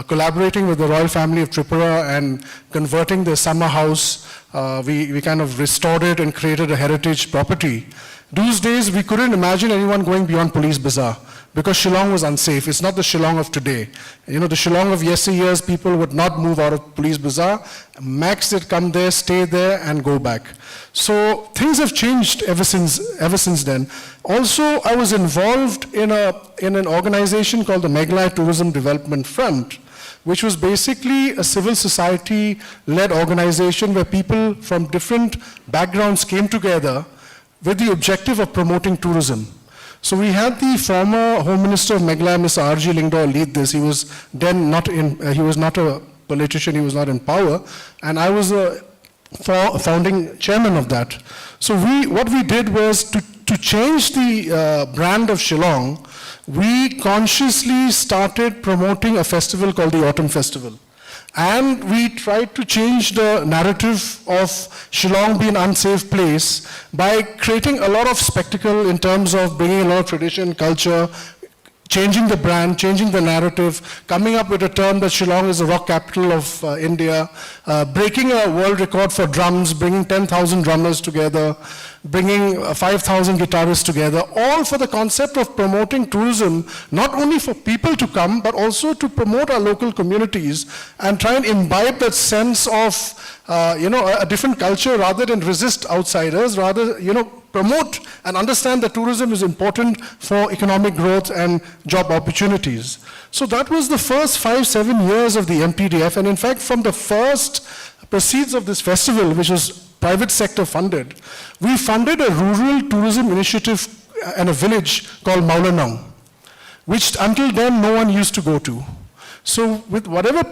collaborating with the royal family of Tripura and converting the summer house. We kind of restored it and created a heritage property. Those days, we couldn't imagine anyone going beyond Police Bazaar because Shillong was unsafe. It's not the Shillong of today. You know, the Shillong of yesteryears, people would not move out of Police Bazaar. Max they'd come there, stay there, and go back. So things have changed ever since then. Also, I was involved in an organization called the Meghalaya Tourism Development Front, which was basically a civil society-led organization where people from different backgrounds came together with the objective of promoting tourism. So we had the former Home Minister of Meghalaya, Mr. R.G. Lingdor, lead this. He was then not he was not a politician, he was not in power, and I was a founding chairman of that. So what we did was to change the brand of Shillong, we consciously started promoting a festival called the Autumn Festival. And we tried to change the narrative of Shillong being an unsafe place by creating a lot of spectacle in terms of bringing a lot of tradition, culture, changing the brand, changing the narrative, coming up with a term that Shillong is the rock capital of India, breaking a world record for drums, bringing 10,000 drummers together, bringing 5,000 guitarists together, all for the concept of promoting tourism, not only for people to come, but also to promote our local communities and try and imbibe that sense of, a different culture rather than resist outsiders, rather, promote and understand that tourism is important for economic growth and job opportunities. So that was the first 5-7 years of the MTDF, and in fact, from the first proceeds of this festival, which was private sector funded, we funded a rural tourism initiative and a village called Maulanong, which until then no one used to go to. So with whatever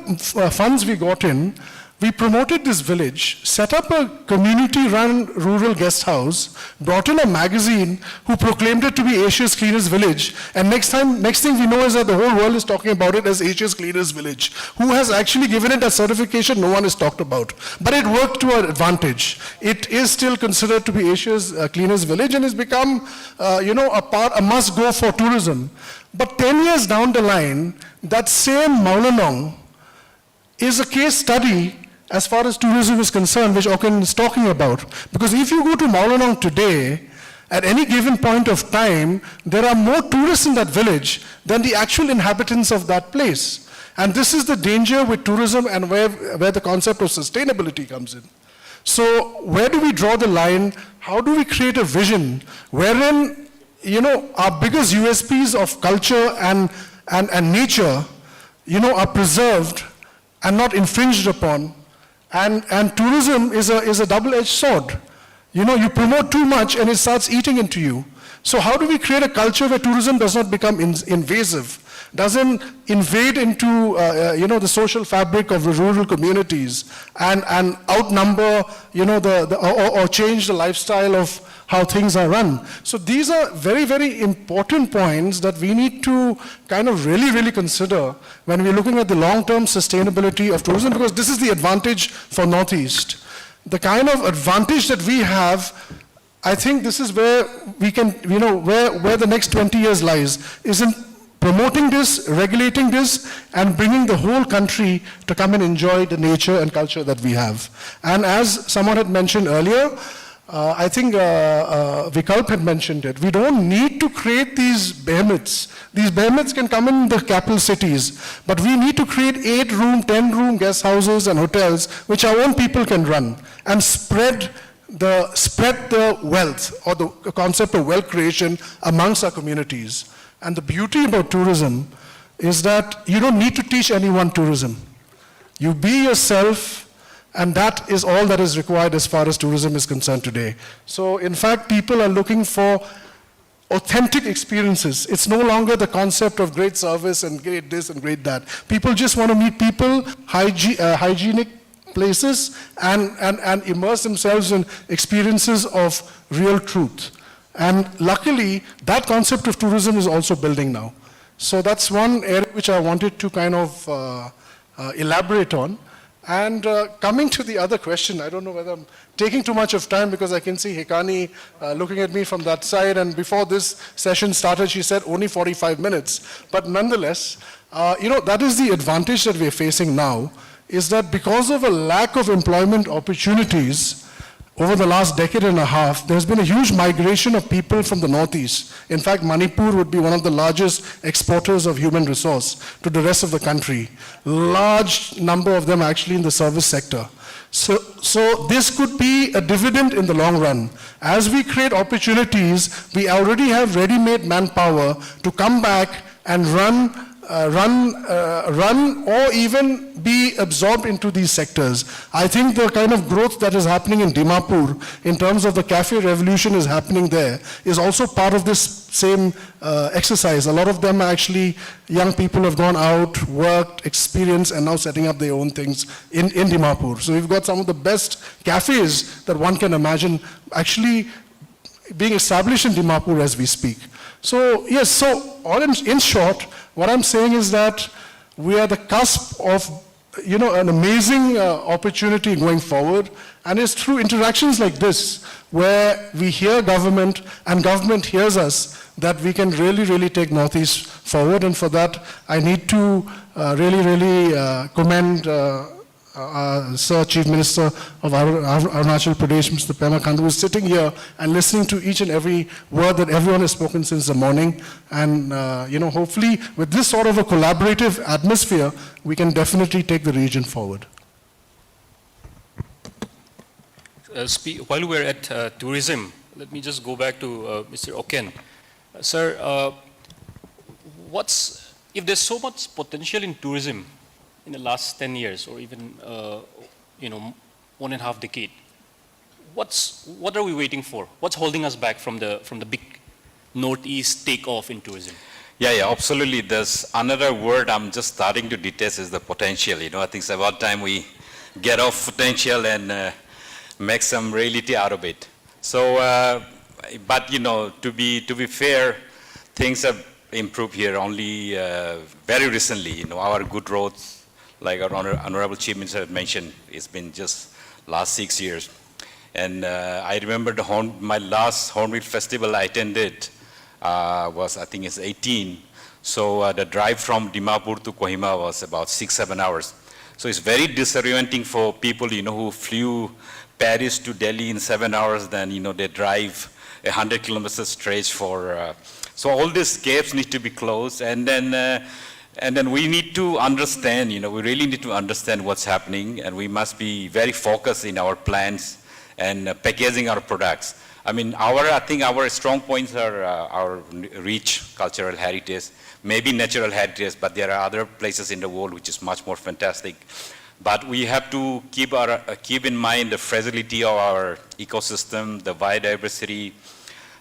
funds we got in, we promoted this village, set up a community-run rural guest house, brought in a magazine who proclaimed it to be Asia's cleanest village, and next thing we know is that the whole world is talking about it as Asia's cleanest village. Who has actually given it a certification? No one has talked about. But it worked to our advantage. It is still considered to be Asia's cleanest village and has become, a must-go for tourism. But 10 years down the line, that same Maulanong is a case study as far as tourism is concerned, which Oken is talking about. Because if you go to Maulanong today, at any given point of time, there are more tourists in that village than the actual inhabitants of that place. And this is the danger with tourism and where the concept of sustainability comes in. So where do we draw the line? How do we create a vision wherein, our biggest USPs of culture and nature, are preserved and not infringed upon? And tourism is a double-edged sword. You promote too much and it starts eating into you. So how do we create a culture where tourism does not become invasive, doesn't invade into the social fabric of the rural communities and outnumber or change the lifestyle of how things are run? So these are very, very important points that we need to kind of really consider when we're looking at the long-term sustainability of tourism, because this is the advantage for Northeast. The kind of advantage that we have, I think this is where we can, where the next 20 years lies, is in promoting this, regulating this, and bringing the whole country to come and enjoy the nature and culture that we have. And as someone had mentioned earlier, I think Vikalp had mentioned it, we don't need to create these behemoths. These behemoths can come in the capital cities, but we need to create 8-room, 10-room guest houses and hotels which our own people can run and spread the wealth, or the concept of wealth creation amongst our communities. And the beauty about tourism is that you don't need to teach anyone tourism. You be yourself, and that is all that is required as far as tourism is concerned today. So in fact, people are looking for authentic experiences. It's no longer the concept of great service and great this and great that. People just want to meet people, hygienic places, and immerse themselves in experiences of real truth. And luckily, that concept of tourism is also building now. So that's one area which I wanted to kind of elaborate on. And coming to the other question, I don't know whether I'm taking too much of time, because I can see Hekani looking at me from that side, and before this session started, she said only 45 minutes. But nonetheless, that is the advantage that we're facing now, is that because of a lack of employment opportunities over the last decade and a half, there's been a huge migration of people from the Northeast. In fact, Manipur would be one of the largest exporters of human resource to the rest of the country. Large number of them actually in the service sector. So this could be a dividend in the long run. As we create opportunities, we already have ready-made manpower to come back and run or even be absorbed into these sectors. I think the kind of growth that is happening in Dimapur in terms of the cafe revolution is happening there is also part of this same exercise. A lot of them actually, young people have gone out, worked, experienced, and now setting up their own things in Dimapur. So we've got some of the best cafes that one can imagine actually being established in Dimapur as we speak. So yes, so in short, what I'm saying is that we are at the cusp of an amazing opportunity going forward, and it's through interactions like this where we hear government and government hears us that we can really take Northeast forward. And for that, I need to really commend Sir Chief Minister of Arunachal Pradesh, Mr. Pema Khandu, who is sitting here and listening to each and every word that everyone has spoken since the morning. And hopefully with this sort of a collaborative atmosphere, we can definitely take the region forward. While we're at tourism, let me just go back to Mr. Oken. Sir, if there's so much potential in tourism in the last 10 years, or even 1.5 decade, what are we waiting for? What's holding us back from the big Northeast takeoff in tourism? Yeah, absolutely. There's another word I'm just starting to detest is the potential. I think it's about time we get off potential and make some reality out of it. So, but to be fair, things have improved here only very recently. Our good roads, like our Honorable Chief Minister had mentioned, it's been just last 6 years. And I remember my last Hornbill Festival I attended was, I think it's 18. So the drive from Dimapur to Kohima was about 6-7 hours. So it's very disorienting for people, who flew Paris to Delhi in 7 hours, then, they drive 100 kilometers stretch for, so all these gaps need to be closed. And then And then we need to understand, we really need to understand what's happening, and we must be very focused in our plans and packaging our products. I mean, I think our strong points are our rich cultural heritage, maybe natural heritage, but there are other places in the world which is much more fantastic. But we have to keep in mind the fragility of our ecosystem, the biodiversity.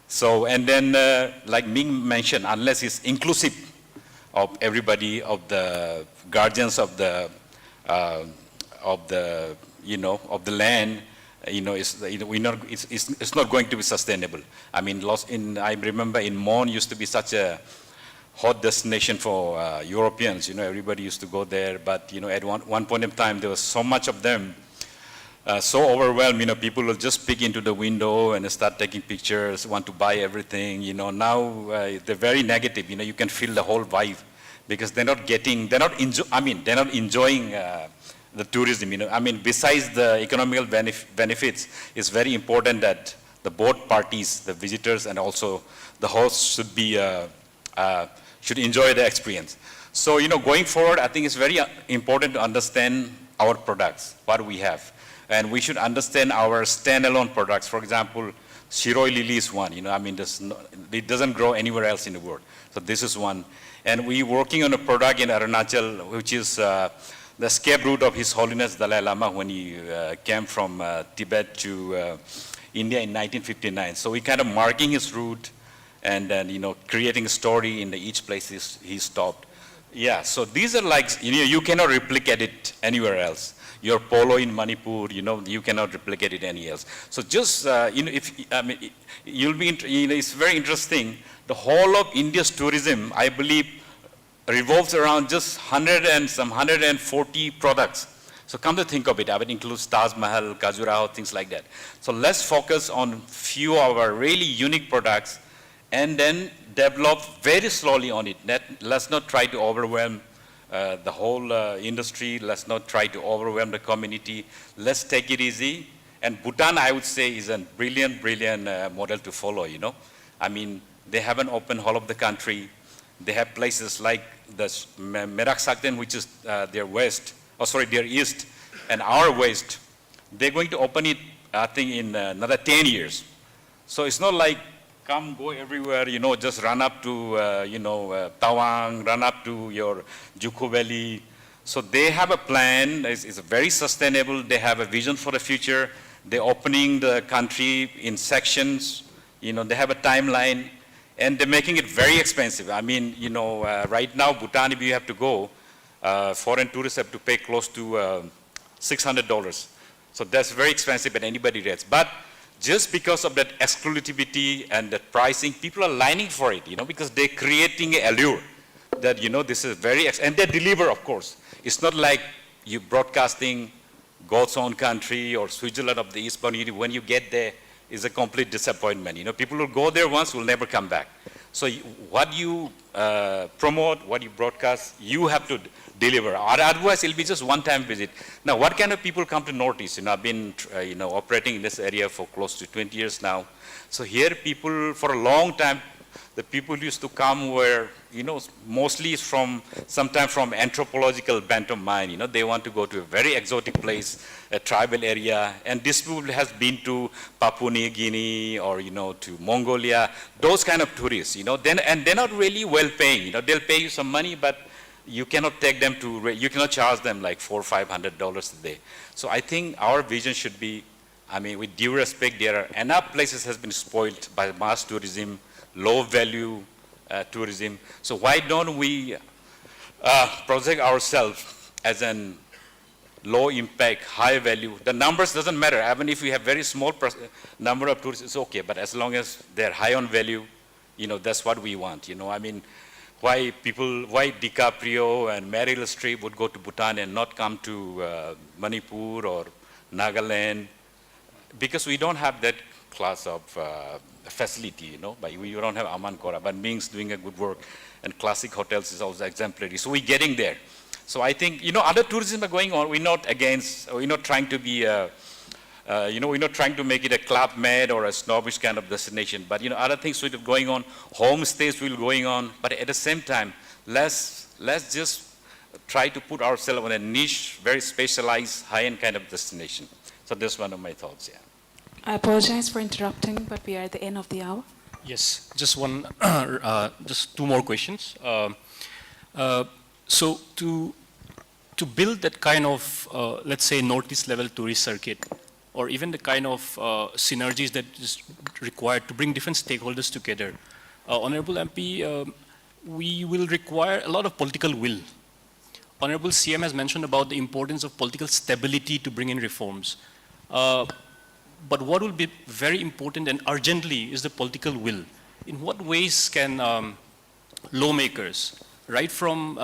So, and then, like Ming mentioned, unless it's inclusive of everybody, of the guardians of the land, it's not going to be sustainable. I mean, I remember in Mon used to be such a hot destination for Europeans. Everybody used to go there, but at one point in time there was so much of them, so overwhelmed. People will just peek into the window and start taking pictures, want to buy everything. Now they're very negative. You can feel the whole vibe because they're not enjoying the tourism. I mean, besides the economical benefits, it's very important that the both parties, the visitors and also the hosts, should enjoy the experience. So, going forward, I think it's very important to understand our products, what we have. And we should understand our standalone products. For example, Shiroi lily is one. It doesn't grow anywhere else in the world. So this is one. And we're working on a product in Arunachal, which is the escape route of His Holiness Dalai Lama when he came from Tibet to India in 1959. So we kind of marking his route and then, creating a story in each place he stopped. Yeah, so these are like, you cannot replicate it anywhere else. Your polo in Manipur, you cannot replicate it anywhere else. So just, you'll be, it's very interesting. The whole of India's tourism, I believe, revolves around just 140 products. So come to think of it, it includes Taj Mahal, Khajuraho, things like that. So let's focus on few of our really unique products and then develop very slowly on it. Let's not try to overwhelm the whole industry. Let's not try to overwhelm the community. Let's take it easy. And Bhutan, I would say, is a brilliant model to follow, I mean, they have an open whole of the country. They have places like the Merak Sakden, which is their east, and our west. They're going to open it, I think, in another 10 years. So it's not like come, go everywhere, just run up to, Tawang, run up to your Juko Valley. So they have a plan, it's very sustainable, they have a vision for the future, they're opening the country in sections, they have a timeline, and they're making it very expensive. I mean, right now, Bhutan, if you have to go, foreign tourists have to pay close to $600. So that's very expensive at anybody rates. But just because of that exclusivity and that pricing, people are lining for it, because they're creating an allure that, this is very, and they deliver, of course. It's not like you broadcasting God's own country or Switzerland of the Eastbound Unity. When you get there, it's a complete disappointment. People will go there once, will never come back. So what you promote, what you broadcast, you have to deliver. Otherwise, it'll be just one-time visit. Now, what kind of people come to Northeast? I've been, operating in this area for close to 20 years now. So here, people, for a long time, the people used to come were, mostly sometimes from anthropological bent of mind. They want to go to a very exotic place, a tribal area, and this people has been to Papua New Guinea or, to Mongolia, those kind of tourists, and they're not really well paying. They'll pay you some money, but you cannot take them you cannot charge them like $400 or $500 a day. So I think our vision should be, with due respect, there are enough places has been spoiled by mass tourism, low value tourism. So why don't we project ourselves as an low impact, high value? The numbers doesn't matter. Even if we have very small number of tourists, it's okay. But as long as they're high on value, that's what we want. Why DiCaprio and Meryl Streep would go to Bhutan and not come to Manipur or Nagaland? Because we don't have that class of facility, but we don't have Amankora, but Ming's doing a good work, and classic hotels is also exemplary. So we're getting there. So I think, other tourism are going on. We're not against, we're not trying to be, we're not trying to make it a Club Med or a snobbish kind of destination, but, other things will be going on. Homestays will be going on, but at the same time, let's just try to put ourselves on a niche, very specialized, high-end kind of destination. So that's one of my thoughts, yeah. I apologize for interrupting, but we are at the end of the hour. Yes, just one, just two more questions. So to build that kind of, let's say, Northeast level tourist circuit, or even the kind of synergies that is required to bring different stakeholders together, Honorable MP, we will require a lot of political will. Honorable CM has mentioned about the importance of political stability to bring in reforms. But what will be very important and urgently is the political will. In what ways can lawmakers, right from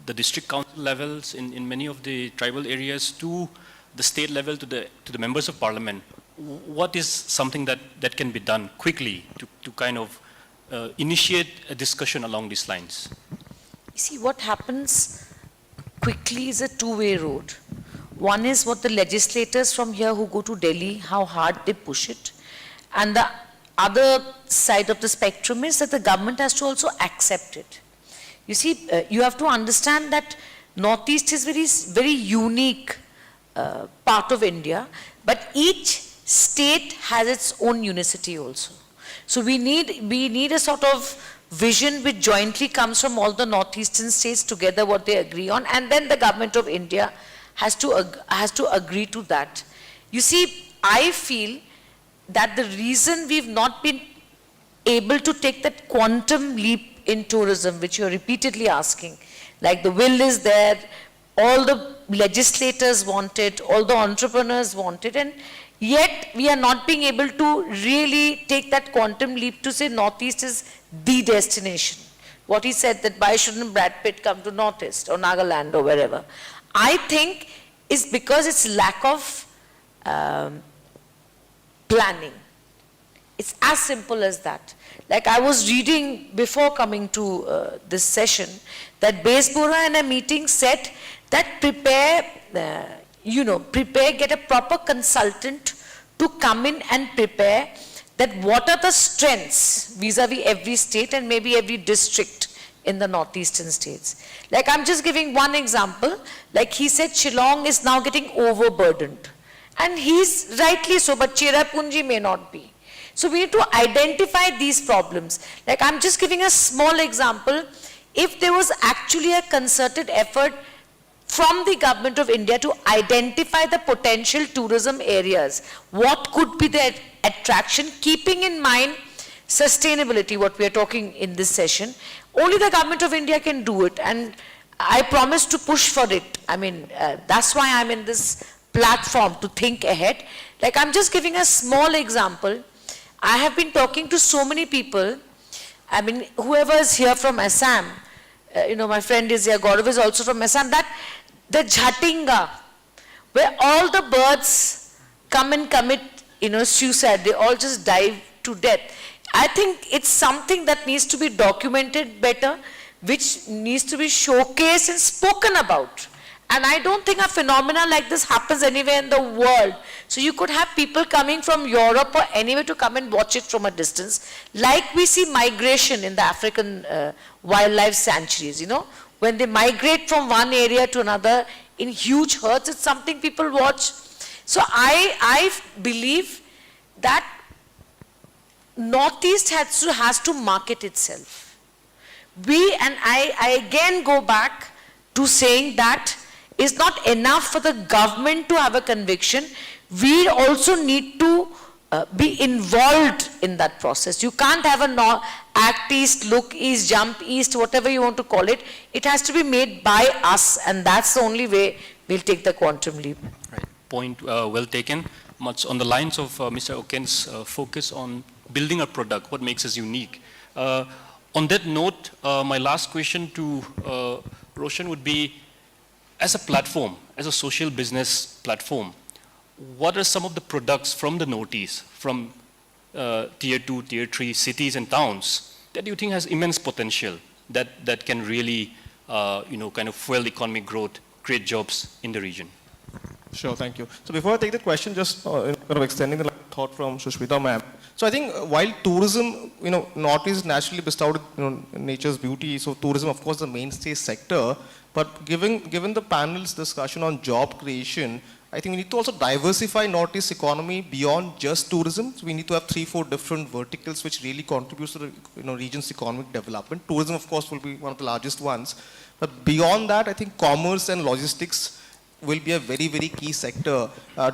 the district council levels in many of the tribal areas to the state level to the members of parliament, what is something that can be done quickly to kind of initiate a discussion along these lines? You see, what happens quickly is a two-way road. One is what the legislators from here who go to Delhi, how hard they push it. And the other side of the spectrum is that the government has to also accept it. You see, you have to understand that Northeast is very unique part of India, but each state has its own unicity also. So we need a sort of vision which jointly comes from all the Northeastern states together, what they agree on, and then the government of India has to agree to that. You see, I feel that the reason we've not been able to take that quantum leap in tourism, which you're repeatedly asking, like the will is there, all the legislators want it, all the entrepreneurs want it, and yet we are not being able to really take that quantum leap to say Northeast is the destination. What he said, that why shouldn't Brad Pitt come to Northeast or Nagaland or wherever? I think is because it's lack of planning. It's as simple as that. Like I was reading before coming to this session, that Besbora in a meeting said that prepare, get a proper consultant to come in and prepare that what are the strengths vis-a-vis every state and maybe every district in the northeastern states. Like I'm just giving one example, like he said Shillong is now getting overburdened. And he's rightly so, but Cherrapunji may not be. So we need to identify these problems. Like I'm just giving a small example. If there was actually a concerted effort from the government of India to identify the potential tourism areas, what could be the attraction, keeping in mind sustainability, what we are talking in this session, only the government of India can do it, and I promise to push for it. I mean, that's why I'm in this platform, to think ahead. Like I'm just giving a small example. I have been talking to so many people, I mean, whoever is here from Assam, my friend is here, Gaurav is also from Assam, that the Jhatinga, where all the birds come and commit, suicide, they all just dive to death. I think it's something that needs to be documented better, which needs to be showcased and spoken about. And I don't think a phenomena like this happens anywhere in the world. So you could have people coming from Europe or anywhere to come and watch it from a distance. Like we see migration in the African wildlife sanctuaries, when they migrate from one area to another in huge herds, it's something people watch. So I believe that Northeast has to market itself. And I again go back to saying that it's not enough for the government to have a conviction. We also need to be involved in that process. You can't have act east, look east, jump east, whatever you want to call it. It has to be made by us, and that's the only way we'll take the quantum leap. Right. Point well taken. Much on the lines of Mr. Oken's focus on building a product, what makes us unique. On that note, my last question to Roshan would be, as a platform, as a social business platform, what are some of the products from the Northeast, from tier 2, tier 3 cities and towns that you think has immense potential that can really, kind of fuel economic growth, create jobs in the region? Sure, thank you. So before I take the question, just kind of extending the thought from Sushmita ma'am. So I think while tourism, Northeast is naturally bestowed, nature's beauty. So tourism, of course, the mainstay sector. But given the panel's discussion on job creation, I think we need to also diversify Northeast economy beyond just tourism. So we need to have 3-4 different verticals which really contributes to the region's economic development. Tourism, of course, will be one of the largest ones. But beyond that, I think commerce and logistics will be a very, very key sector.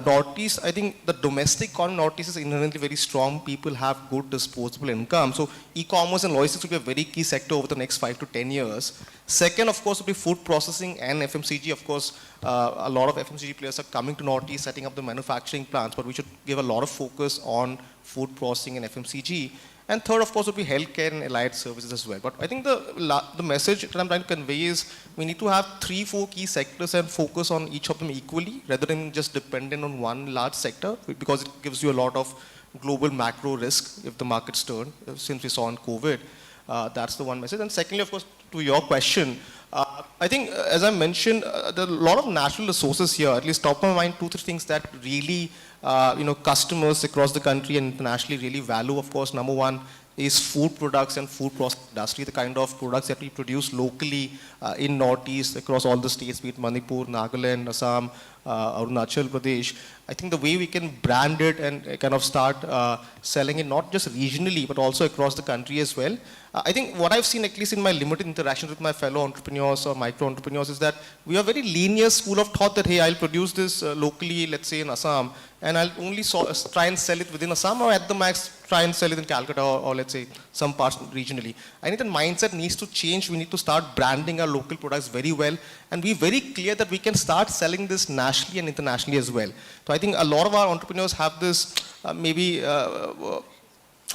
Northeast, I think the domestic economy Northeast is inherently very strong. People have good disposable income. So e-commerce and logistics will be a very key sector over the next 5 to 10 years. Second, of course, will be food processing and FMCG. Of course, a lot of FMCG players are coming to Northeast, setting up the manufacturing plants, but we should give a lot of focus on food processing and FMCG. And third, of course, would be healthcare and allied services as well. But I think the message that I'm trying to convey is we need to have 3-4 key sectors and focus on each of them equally, rather than just dependent on one large sector, because it gives you a lot of global macro risk if the markets turn, since we saw in COVID. That's the one message. And secondly, of course, to your question, I think, as I mentioned, there are a lot of natural resources here. At least top of my mind, 2-3 things that really customers across the country and internationally really value. Of course, number one is food products and food processing industry, the kind of products that we produce locally in Northeast across all the states, be it Manipur, Nagaland, Assam, Arunachal Pradesh. I think the way we can brand it and kind of start selling it not just regionally but also across the country as well. I think what I've seen, at least in my limited interactions with my fellow entrepreneurs or micro entrepreneurs, is that we are very linear school of thought that, hey, I'll produce this locally, let's say in Assam, and I'll only try and sell it within Assam, or at the max try and sell it in Calcutta or let's say some parts regionally. I think the mindset needs to change. We need to start branding our local products very well and be very clear that we can start selling this nationally and internationally as well. So I think a lot of our entrepreneurs have this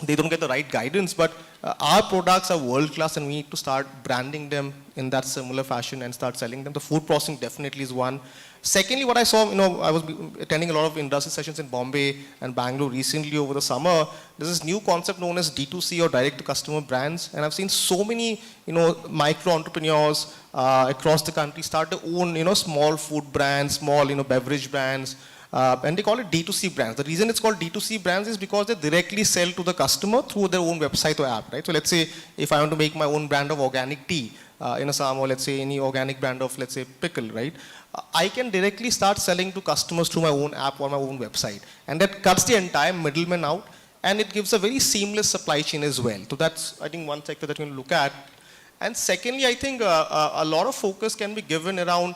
they don't get the right guidance, but our products are world class and we need to start branding them in that similar fashion and start selling them. The food processing definitely is one. Secondly, what I saw, I was attending a lot of industry sessions in Bombay and Bangalore recently over the summer. There's this new concept known as D2C or direct to customer brands. And I've seen so many, micro entrepreneurs across the country start to own, small food brands, small, beverage brands. And they call it D2C brands. The reason it's called D2C brands is because they directly sell to the customer through their own website or app, right? So let's say if I want to make my own brand of organic tea in Assam, or let's say any organic brand of, let's say, pickle, right? I can directly start selling to customers through my own app or my own website. And that cuts the entire middleman out, and it gives a very seamless supply chain as well. So that's, I think, one sector that you can look at. And secondly, I think a lot of focus can be given around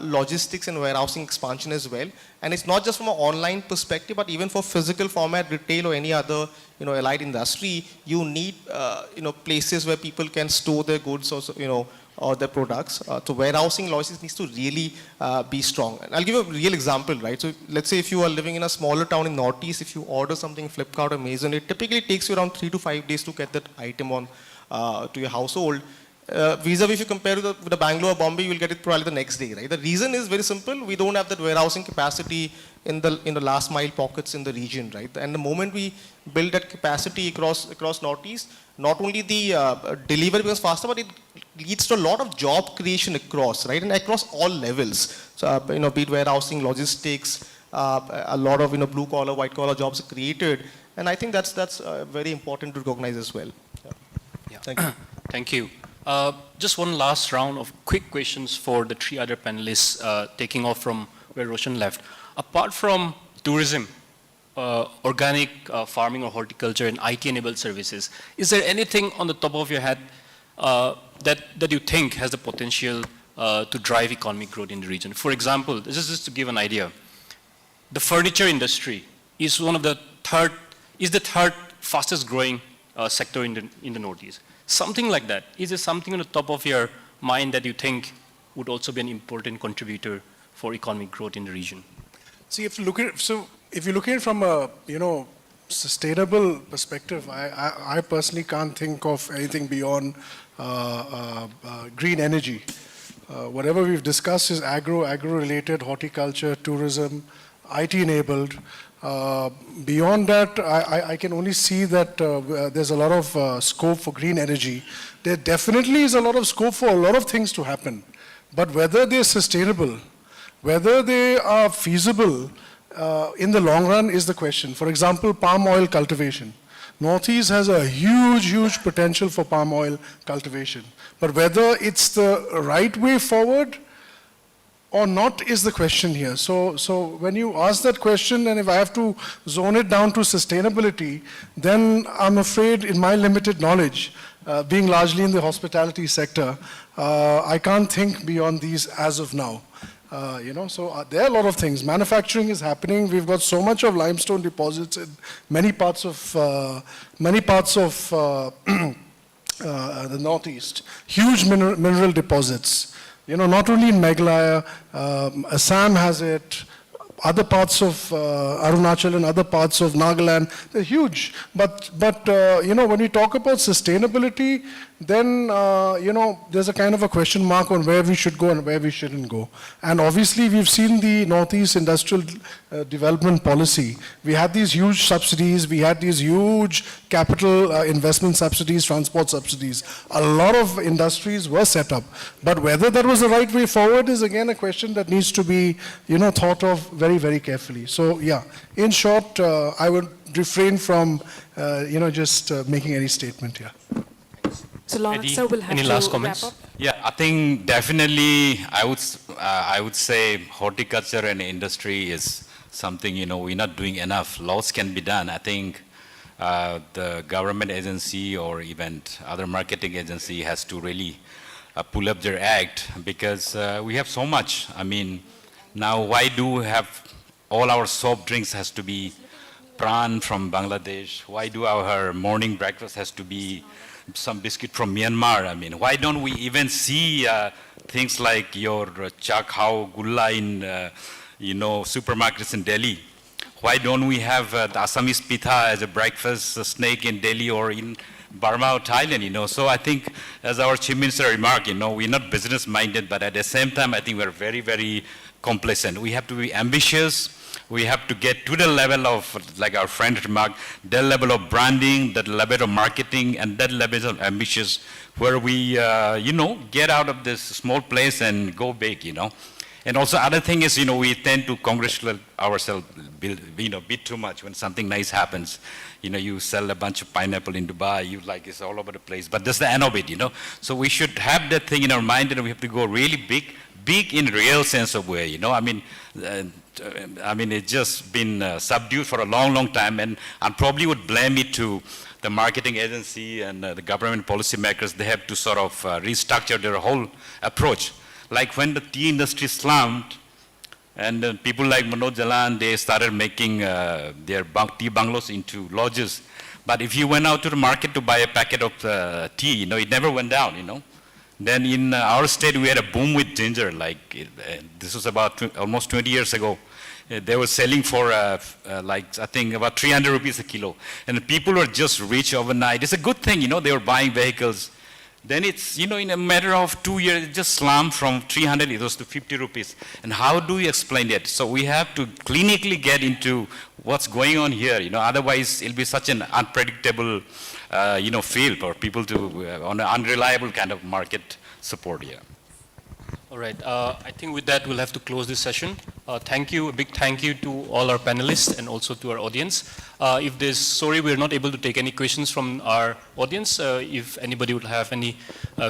logistics and warehousing expansion as well. And it's not just from an online perspective, but even for physical format, retail or any other, allied industry, you need, places where people can store their goods or their products. So warehousing logistics needs to really be strong. And I'll give a real example, right? So let's say if you are living in a smaller town in Northeast, if you order something in Flipkart or Amazon, it typically takes you around 3 to 5 days to get that item on to your household. Vis-a-vis, if you compare with the Bangalore or Bombay, you will get it probably the next day, right? The reason is very simple. We don't have that warehousing capacity in the last mile pockets in the region, right? And the moment we build that capacity across Northeast, not only the delivery becomes faster, but it leads to a lot of job creation across, right? And across all levels. So, be it warehousing, logistics, a lot of, blue collar, white collar jobs are created. And I think that's very important to recognize as well. Yeah. Thank you. Thank you. Just one last round of quick questions for the 3 other panelists, taking off from where Roshan left. Apart from tourism, organic farming or horticulture and IT-enabled services, is there anything on the top of your head that you think has the potential to drive economic growth in the region? For example, this is just to give an idea. The furniture industry is the third fastest growing sector in the Northeast. Something like that. Is there something on the top of your mind that you think would also be an important contributor for economic growth in the region? See, if you look at it from a sustainable perspective, I personally can't think of anything beyond green energy. Whatever we've discussed is agro-related, horticulture, tourism, IT-enabled. Beyond that, I can only see that there's a lot of scope for green energy. There definitely is a lot of scope for a lot of things to happen. But whether they're sustainable, whether they are feasible, in the long run is the question. For example, palm oil cultivation. Northeast has a huge potential for palm oil cultivation. But whether it's the right way forward or not is the question here. So when you ask that question, and if I have to zone it down to sustainability, then I'm afraid in my limited knowledge, being largely in the hospitality sector, I can't think beyond these as of now. So there are a lot of things. Manufacturing is happening. We've got so much of limestone deposits in many parts of the Northeast. Huge mineral deposits. Not only in Meghalaya, Assam has it, other parts of Arunachal and other parts of Nagaland, they're huge. But when we talk about sustainability, then, there's a kind of a question mark on where we should go and where we shouldn't go. And obviously, we've seen the Northeast Industrial Development Policy. We had these huge subsidies, we had these huge capital investment subsidies, transport subsidies. A lot of industries were set up. But whether that was the right way forward is again a question that needs to be, thought of very carefully. So, yeah, in short, I would refrain from, just making any statement here. So Lawrence, sir, will have any to last wrap comments? up. Yeah, I think definitely I would say horticulture and industry is something, we're not doing enough. Lots can be done. I think the government agency or even other marketing agency has to really pull up their act, because we have so much. I mean, now why do we have all our soft drinks has to be prawn from Bangladesh? Why do our morning breakfast has to be some biscuit from Myanmar? I mean, why don't we even see things like your chakhao gulla in, supermarkets in Delhi? Why don't we have the Assamese pitha as a breakfast snake in Delhi or in Burma or Thailand, So I think, as our Chief Minister remarked, we're not business-minded, but at the same time, I think we're very complacent. We have to be ambitious. We have to get to the level of, like our friend remarked, that level of branding, that level of marketing, and that level of ambitious, where we, get out of this small place and go big, And also, other thing is, we tend to congratulate ourselves, bit too much when something nice happens. You sell a bunch of pineapple in Dubai, it's all over the place. But that's the end of it, So we should have that thing in our mind, and we have to go really big in real sense of way, I mean, it's just been subdued for a long time, and I probably would blame it to the marketing agency and the government policymakers. They have to sort of restructure their whole approach. Like when the tea industry slumped, and people like Manoj Jalan, they started making their tea bungalows into lodges. But if you went out to the market to buy a packet of tea, it never went down, Then in our state, we had a boom with ginger. This was about almost 20 years ago. They were selling for, I think, about 300 rupees a kilo. And the people were just rich overnight. It's a good thing, they were buying vehicles. Then it's, in a matter of 2 years, it just slumped from 300, it was to 50 rupees. And how do we explain that? So we have to clinically get into what's going on here, otherwise it'll be such an unpredictable, field for people to, on an unreliable kind of market support here. All right. I think with that, we'll have to close this session. Thank you. A big thank you to all our panelists and also to our audience. Sorry, we're not able to take any questions from our audience. If anybody would have any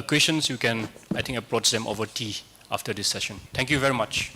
questions, you can, I think, approach them over tea after this session. Thank you very much.